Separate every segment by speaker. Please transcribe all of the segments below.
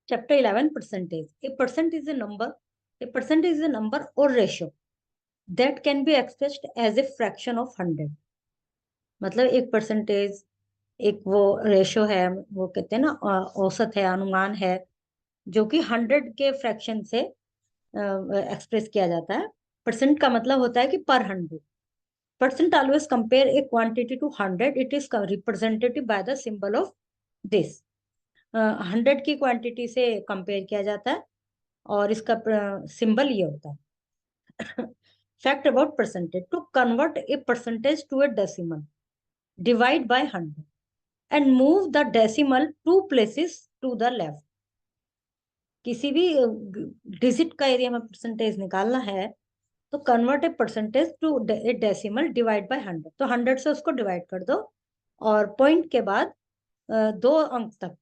Speaker 1: Chapter 11, percentage. A percent is a number. A percent is a number or ratio that can be expressed as a fraction of 100. मतलब एक percentage एक वो ratio है, वो कहते हैं ना औसत है, अनुमान है, जो कि 100 के फ्रैक्शन से एक्सप्रेस किया जाता है। परसेंट का मतलब होता है कि पर 100। Percent always compare a quantity to 100, it is representative by the symbol of this. 100 की क्वांटिटी से कंपेयर किया जाता है और इसका सिंबल ये होता है। Fact about percentage, to convert a percentage to a decimal, divide by 100 and move the decimal 2 places to the left. किसी भी डिजिट का एरिया में परसेंटेज निकालना है तो convert a percentage to a decimal divide by 100, तो 100 से उसको डिवाइड कर दो और पॉइंट के बाद 2 अंक तक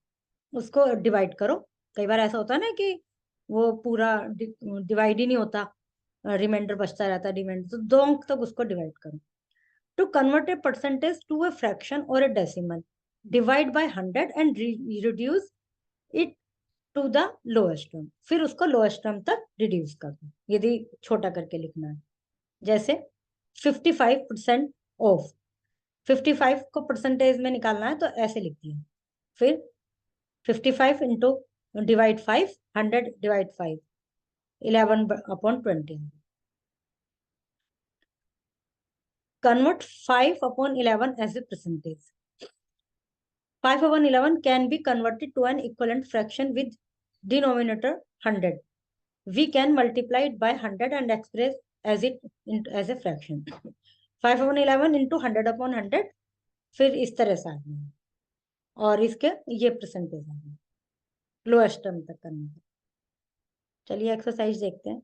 Speaker 1: उसको डिवाइड करो। कई बार ऐसा होता है ना कि वो पूरा डिवाइड ही नहीं होता, रिमाइंडर बचता रहता है डिवाइड, तो 2 अंक तक उसको डिवाइड करो। To convert a percentage to a fraction और a decimal, divide by 100 and reduce it to the lowest term, फिर उसको लोएस्ट टर्म तक रिड्यूस कर दो यदि छोटा करके लिखना है। जैसे 55% ऑफ, 55 को परसेंटेज में निकालना है तो ऐसे लिख दिया, फिर 55 into divide 5, 100 divide 5, 11/20। Convert 5/11 as a percentage. 5/11 can be converted to an equivalent fraction with denominator 100. We can multiply it by 100 and express as a fraction. 5/11 into 100/100, फिर इस तरह से आ गया और इसके ये परसेंटेज आ गया लोएस्ट टर्म तक करने का। चलिए एक्सरसाइज देखते हैं।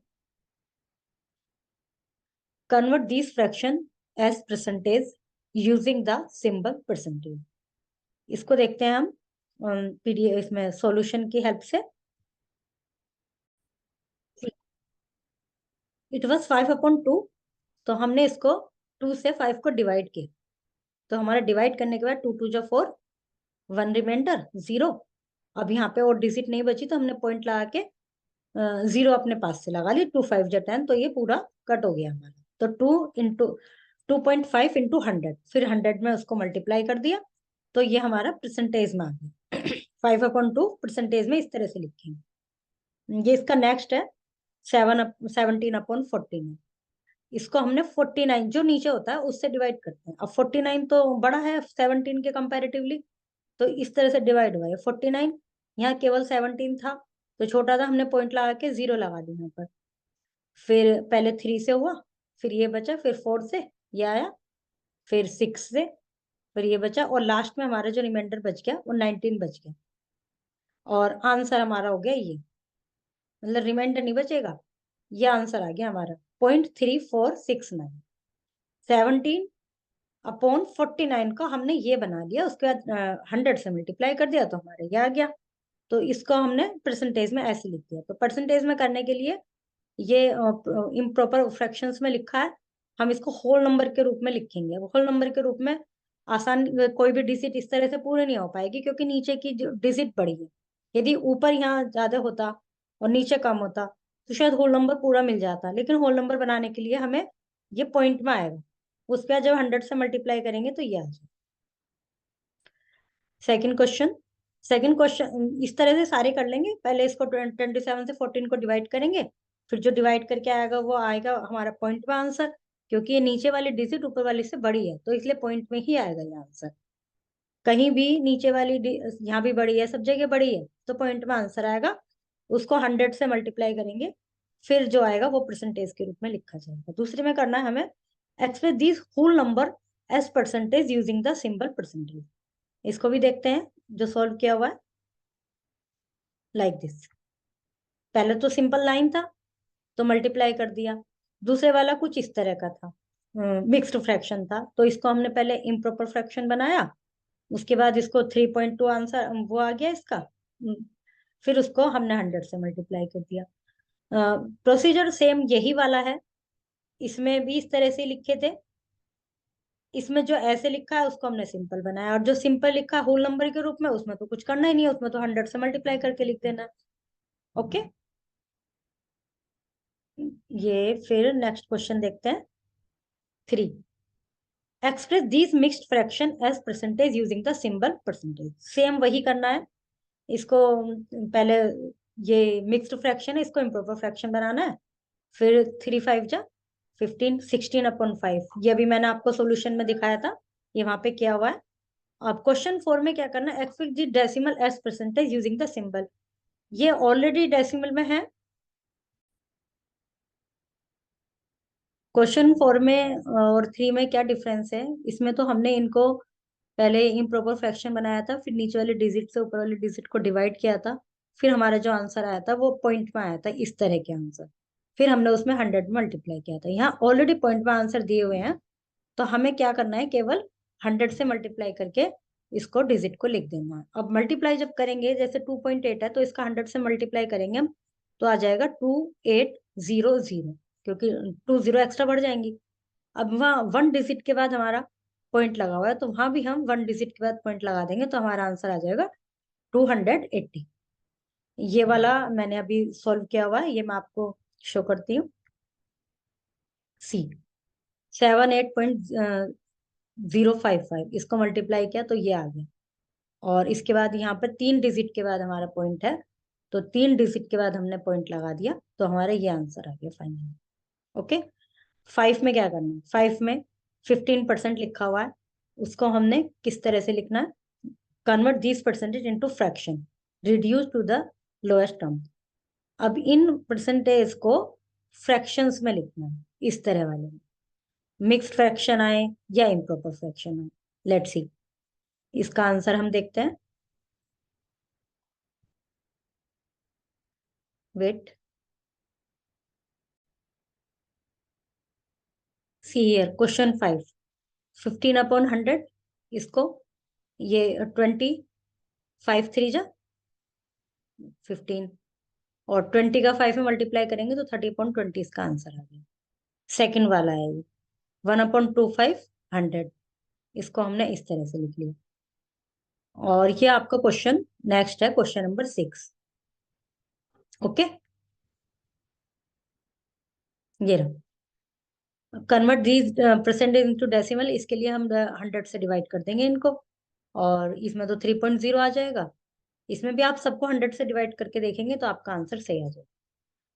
Speaker 1: Convert this fraction as percentage using the symbol percentage. इसको देखते हैं हम पीडीएफ इसमें सॉल्यूशन की हेल्प से। इट वाज 5/2, तो हमने इसको 2 से 5 को डिवाइड किया, तो हमारा डिवाइड करने के बाद 2 2 जा 4, 1 रिमाइंडर 0। अब यहाँ पे और डिजिट नहीं बची तो हमने पॉइंट लगा के 0 अपने पास से लगा ली। 2 5 जा 10, तो ये पूरा कट हो गया हमारा। तो 2.5 इंटू 100, फिर 100 में उसको मल्टीप्लाई कर दिया, तो ये हमारा परसेंटेज में आ गया। 5/2 परसेंटेज में इस तरह से लिखेंगे। ये इसका नेक्स्ट है 17/14। इसको हमने 49 जो नीचे होता है उससे डिवाइड करते हैं। अब 49 तो बड़ा है 17 के कंपैरेटिवली, तो इस तरह से डिवाइड हुआ है 49। यहाँ केवल 17 था तो छोटा था, हमने पॉइंट लगा के 0 लगा दिया यहाँ पर। फिर पहले 3 से हुआ, फिर ये बचा, फिर 4 से ये आया, फिर 6 से, फिर ये बचा, और लास्ट में हमारा जो रिमाइंडर बच गया वो 19 बच गया। और आंसर हमारा हो गया ये, मतलब रिमाइंडर नहीं बचेगा, ये आंसर आ गया हमारा 0.3469। 17/49 का हमने ये बना लिया, उसके बाद 100 से मल्टीप्लाई कर दिया तो हमारा ये आ गया। तो इसको हमने परसेंटेज में ऐसे लिख दिया। तो परसेंटेज में करने के लिए ये इम्प्रॉपर फ्रैक्शंस में लिखा है, हम इसको होल नंबर के रूप में लिखेंगे। होल नंबर के रूप में आसान, कोई भी डिजिट इस तरह से पूरे नहीं हो पाएगी क्योंकि नीचे की जो डिजिट बड़ी है। यदि ऊपर यहाँ ज्यादा होता और नीचे कम होता तो शायद होल नंबर पूरा मिल जाता, लेकिन होल नंबर बनाने के लिए हमें ये पॉइंट में आएगा, उस पर जब 100 से मल्टीप्लाई करेंगे तो ये आ जाए। सेकंड क्वेश्चन, सेकंड क्वेश्चन इस तरह से सारे कर लेंगे। पहले इसको 27 से 14 को डिवाइड करेंगे, फिर जो डिवाइड करके आएगा वो आएगा हमारा पॉइंट में आंसर, क्योंकि ये नीचे वाली डिजिट ऊपर वाली से बड़ी है तो इसलिए पॉइंट में ही आएगा ये आंसर। कहीं भी नीचे वाली यहाँ भी बड़ी है, सब जगह बड़ी है, तो पॉइंट में आंसर आएगा। उसको 100 से मल्टीप्लाई करेंगे, फिर जो आएगा वो परसेंटेज के रूप में लिखा जाएगा। दूसरे में करना है हमें express this whole number as percentage using the symbol percentage. इसको भी देखते हैं जो सॉल्व किया हुआ है। लाइक दिस, पहले तो सिंपल लाइन था तो मल्टीप्लाई कर दिया। दूसरे वाला कुछ इस तरह का था, मिक्स्ड फ्रैक्शन था, तो इसको हमने पहले इम्प्रॉपर फ्रैक्शन बनाया, उसके बाद इसको 3.2 आंसर वो आ गया इसका। फिर उसको हमने 100 से मल्टीप्लाई कर दिया। प्रोसीजर सेम यही वाला है, इसमें भी इस तरह से लिखे थे। इसमें जो ऐसे लिखा है उसको हमने सिंपल बनाया, और जो सिंपल लिखा है होल नंबर के रूप में उसमें तो कुछ करना ही नहीं है, उसमें तो 100 से मल्टीप्लाई करके लिख देना। ओके, ये फिर नेक्स्ट क्वेश्चन देखते हैं। 3, express this mixed fraction as percentage using the symbol percentage. Same वही करना है इसको। पहले ये मिक्स्ड फ्रैक्शन है, इसको इम्प्रॉपर फ्रैक्शन बनाना है। फिर 3 5 जा 15, 16/5, ये अभी मैंने आपको सॉल्यूशन में दिखाया था, ये वहां पे किया हुआ है। अब क्वेश्चन 4 में क्या करना है, express the decimal as percentage using the symbol. ये ऑलरेडी डेसिमल में है। क्वेश्चन 4 में और 3 में क्या डिफरेंस है, इसमें तो हमने इनको पहले इम्प्रॉपर फ्रैक्शन बनाया था, फिर नीचे वाले डिजिट से ऊपर वाले डिजिट को डिवाइड किया था, फिर हमारा जो आंसर आया था वो पॉइंट में आया था, इस तरह के आंसर। फिर हमने उसमें 100 मल्टीप्लाई किया था। यहाँ ऑलरेडी पॉइंट में आंसर दिए हुए हैं, तो हमें क्या करना है, केवल 100 से मल्टीप्लाई करके इसको डिजिट को लिख देना है। अब मल्टीप्लाई जब करेंगे, जैसे 2.8 है तो इसका 100 से मल्टीप्लाई करेंगे हम, तो आ जाएगा 2800, क्योंकि 20 एक्स्ट्रा बढ़ जाएंगी। अब वहाँ 1 डिजिट के बाद हमारा पॉइंट लगा हुआ है, तो वहां भी हम 1 डिजिट के बाद पॉइंट लगा देंगे, तो हमारा आंसर आ जाएगा 280। ये वाला मैंने अभी सॉल्व किया हुआ है, ये मैं आपको शो करती हूँ। सी 78.055, इसको मल्टीप्लाई किया तो ये आ गया। और इसके बाद यहाँ पर 3 डिजिट के बाद हमारा पॉइंट है, तो 3 डिजिट के बाद हमने पॉइंट लगा दिया, तो हमारा ये आंसर आ गया फाइनली। ओके, 5 में क्या करना है, 5 में 15% लिखा हुआ है, उसको हमने किस तरह से लिखना है, convert this percentage into fraction, reduce to the lowest term. अब इन परसेंटेज को फ्रैक्शंस में लिखना है, इस तरह वाले में, मिक्स्ड फ्रैक्शन आए या इम्प्रॉपर फ्रैक्शन आए। लेट्स सी, इसका आंसर हम देखते हैं। वेट, सी हियर क्वेश्चन 5, 15/100, इसको ये 20, 5 3 जा 15, और 20 का 5 में मल्टीप्लाई करेंगे तो 30/20 इसका आंसर आ गया। सेकंड वाला है ये 1/25 100, इसको हमने इस तरह से लिख लिया। और ये आपका क्वेश्चन नेक्स्ट है, क्वेश्चन नंबर 6। ओके, ये रहा, convert these percentage into decimal, इसके लिए हम 100 से डिवाइड कर देंगे इनको, और इसमें तो 3.0 आ जाएगा। इसमें भी आप सबको 100 से डिवाइड करके देखेंगे तो आपका आंसर सही आ जाएगा।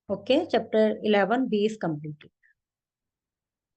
Speaker 1: Okay, chapter 11 B is complete.